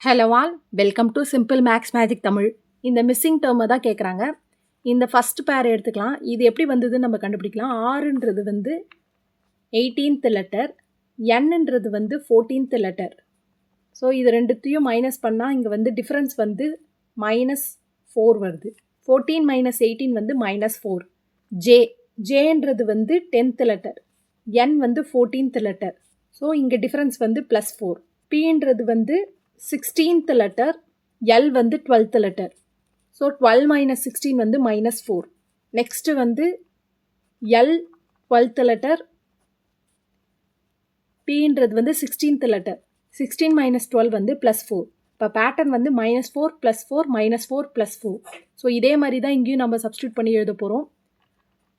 Hello all, welcome to simple maths magic Tamil. இந்த missing டேர்மை தான் கேட்குறாங்க. இந்த ஃபஸ்ட் பேர் எடுத்துக்கலாம். இது எப்படி வந்ததுன்னு நம்ம கண்டுபிடிக்கலாம். ஆறுன்றது வந்து 18th லெட்டர், என்னன்றது வந்து 14th லெட்டர். ஸோ இது ரெண்டுத்தையும் மைனஸ் பண்ணால் இங்கே வந்து டிஃப்ரென்ஸ் வந்து -4 வருது. 14 - 18 வந்து -4. ஜேன்றது வந்து 10th லெட்டர், என் வந்து 14th லெட்டர். ஸோ இங்கே டிஃப்ரென்ஸ் வந்து +4. பீன்றது வந்து 16th லெட்டர், எல் வந்து 12th லெட்டர். ஸோ 12 - 16 வந்து -4. நெக்ஸ்ட்டு வந்து எல் 12th லெட்டர், பீன்றது வந்து 16th லெட்டர். 16 - 12 வந்து +4. இப்போ பேட்டர்ன் வந்து -4 +4 -4 +4. ஸோ இதே மாதிரி தான் இங்கேயும் நம்ம சப்ஸ்டியூட் பண்ணி எழுத போகிறோம்.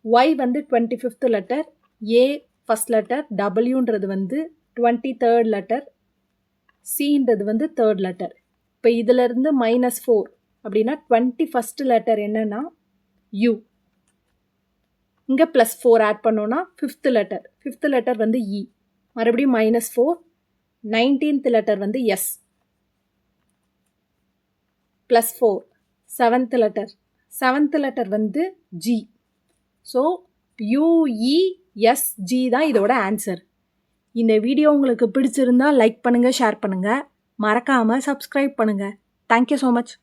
ஒய் வந்து 25th லெட்டர், ஏ ஃபஸ்ட் லெட்டர், டபிள்யூன்றது வந்து 23rd லெட்டர், சின்றது வந்து 3rd லெட்டர். இப்போ இதிலிருந்து -4 அப்படின்னா 21st லெட்டர் என்னன்னா யூ. இங்கே +4 ஆட் பண்ணோன்னா 5th லெட்டர். 5th லெட்டர் வந்து இ. மறுபடியும் -4. 19th லெட்டர் வந்து S. +4. 7th letter. 7th letter வந்து ஜி. ஸோ யூஇஎஸ்ஜி தான் இதோட ஆன்சர். இந்த வீடியோ உங்களுக்கு பிடிச்சிருந்தா லைக் பண்ணுங்கள், ஷேர் பண்ணுங்கள். மறக்காமல் சப்ஸ்கிரைப் பண்ணுங்கள். Thank you so much.